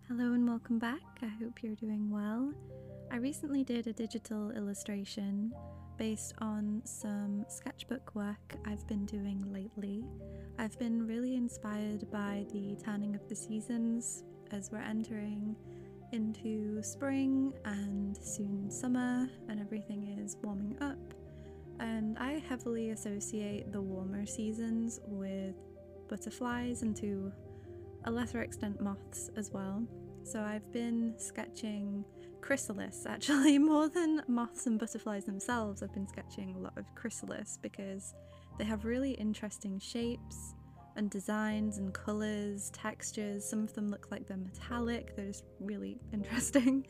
Hello and welcome back. I hope you're doing well. I recently did a digital illustration based on some sketchbook work I've been doing lately. I've been really inspired by the turning of the seasons as we're entering into spring and soon summer and everything is warming up. And I heavily associate the warmer seasons with butterflies and to a lesser extent moths as well. So I've been sketching chrysalis actually more than moths and butterflies themselves. I've been sketching a lot of chrysalis because they have really interesting shapes and designs and colours, textures. Some of them look like they're metallic, they're just really interesting.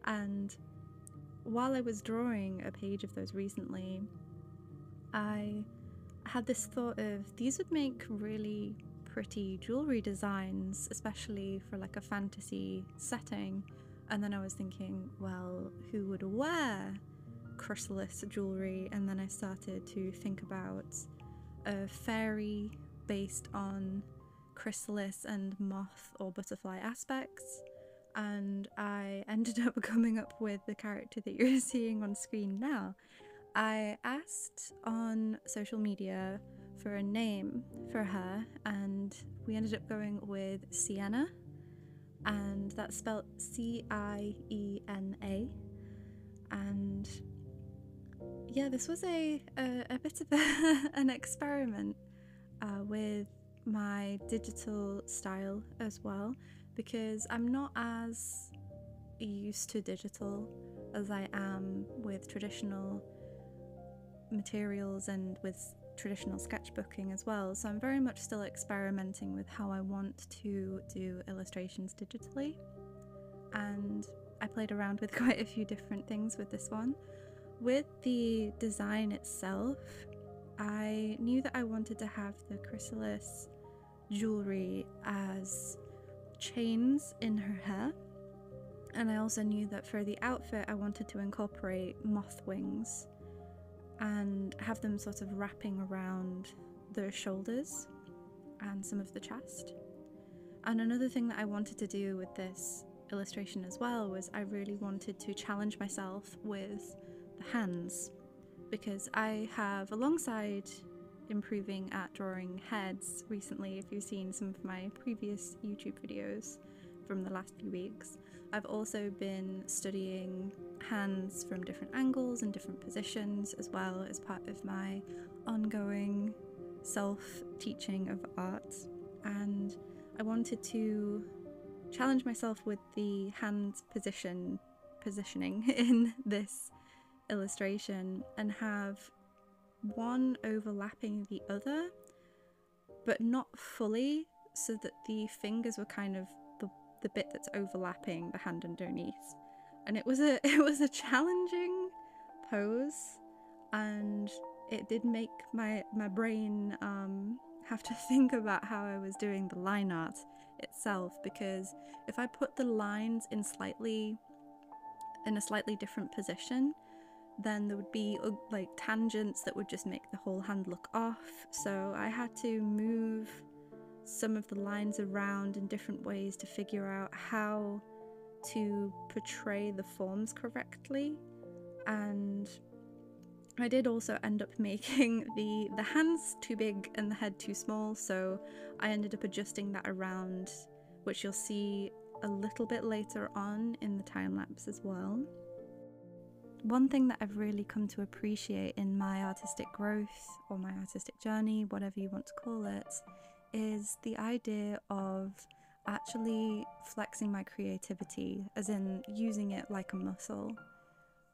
And while I was drawing a page of those recently, I had this thought of these would make really pretty jewelry designs, especially for like a fantasy setting. And then I was thinking, well, who would wear chrysalis jewelry? And then I started to think about a fairy based on chrysalis and moth or butterfly aspects, and I ended up coming up with the character that you're seeing on screen now. I asked on social media for a name for her, and we ended up going with Ciena, and that's spelled C-I-E-N-A. And yeah, this was a bit of an experiment with my digital style as well, because I'm not as used to digital as I am with traditional materials and with traditional sketchbooking as well, so I'm very much still experimenting with how I want to do illustrations digitally, and I played around with quite a few different things with this one. With the design itself, I knew that I wanted to have the chrysalis jewelry as chains in her hair, and I also knew that for the outfit I wanted to incorporate moth wings and have them sort of wrapping around the shoulders and some of the chest. And another thing that I wanted to do with this illustration as well was I really wanted to challenge myself with the hands, because I have, alongside improving at drawing heads recently, if you've seen some of my previous YouTube videos from the last few weeks, I've also been studying hands from different angles and different positions as well as part of my ongoing self-teaching of art, and I wanted to challenge myself with the hand positioning in this illustration and have one overlapping the other, but not fully, so that the fingers were kind of the bit that's overlapping the hand underneath. And it was a challenging pose, and it did make my brain have to think about how I was doing the line art itself, because if I put the lines in a slightly different position, then there would be like tangents that would just make the whole hand look off. So I had to move some of the lines around in different ways to figure out how to portray the forms correctly. And I did also end up making the hands too big and the head too small, so I ended up adjusting that around, which you'll see a little bit later on in the time lapse as well. One thing that I've really come to appreciate in my artistic growth, or my artistic journey, whatever you want to call it, is the idea of actually flexing my creativity, as in using it like a muscle,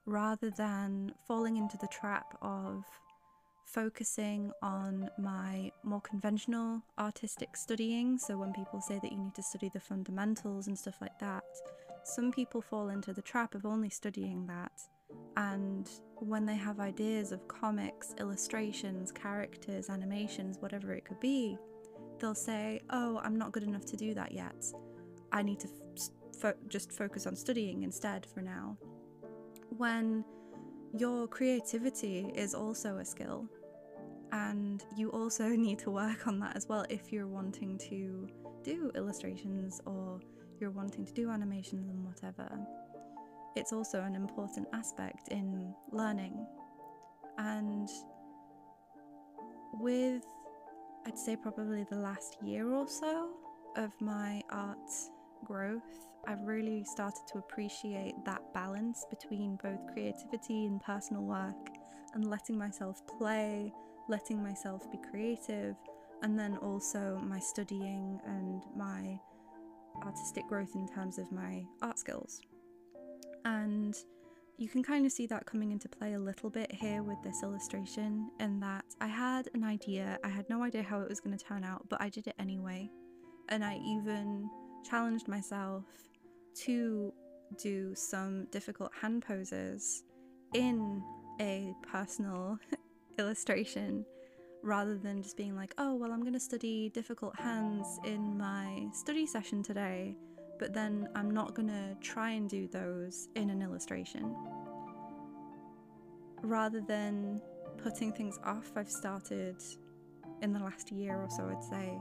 rather than falling into the trap of focusing on my more conventional artistic studying. So when people say that you need to study the fundamentals and stuff like that, some people fall into the trap of only studying that, and when they have ideas of comics, illustrations, characters, animations, whatever it could be, they'll say, oh, I'm not good enough to do that yet. I need to just focus on studying instead for now. When your creativity is also a skill, and you also need to work on that as well if you're wanting to do illustrations or you're wanting to do animations and whatever, it's also an important aspect in learning. And with, I'd say, probably the last year or so of my art growth, I've really started to appreciate that balance between both creativity and personal work, and letting myself play, letting myself be creative, and then also my studying and my artistic growth in terms of my art skills. And you can kind of see that coming into play a little bit here with this illustration, in that I had an idea, I had no idea how it was going to turn out, but I did it anyway. And I even challenged myself to do some difficult hand poses in a personal illustration, rather than just being like, oh, well, I'm going to study difficult hands in my study session today, but then I'm not going to try and do those in an illustration. Rather than putting things off, I've started in the last year or so, I'd say,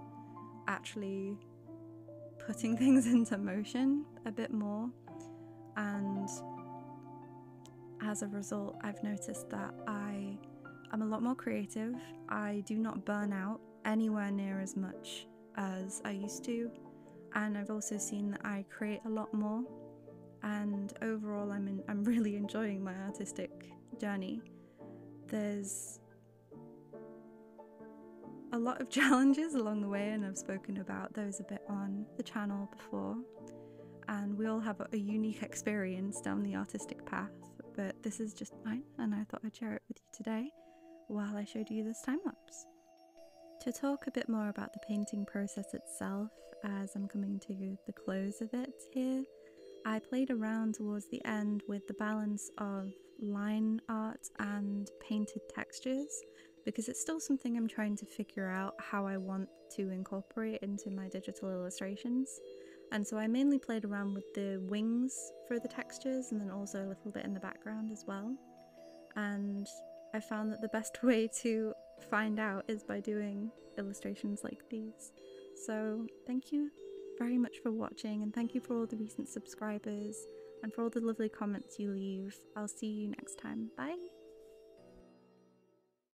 actually putting things into motion a bit more. And as a result, I've noticed that I'm a lot more creative. I do not burn out anywhere near as much as I used to, and I've also seen that I create a lot more, and overall I'm really enjoying my artistic journey. There's a lot of challenges along the way, and I've spoken about those a bit on the channel before, and we all have a unique experience down the artistic path, but this is just mine, and I thought I'd share it with you today while I showed you this time-lapse. To talk a bit more about the painting process itself, as I'm coming to the close of it here, I played around towards the end with the balance of line art and painted textures, because it's still something I'm trying to figure out how I want to incorporate into my digital illustrations. And so I mainly played around with the wings for the textures, and then also a little bit in the background as well. And I found that the best way to find out is by doing illustrations like these. So thank you very much for watching, and thank you for all the recent subscribers and for all the lovely comments you leave. I'll see you next time. Bye!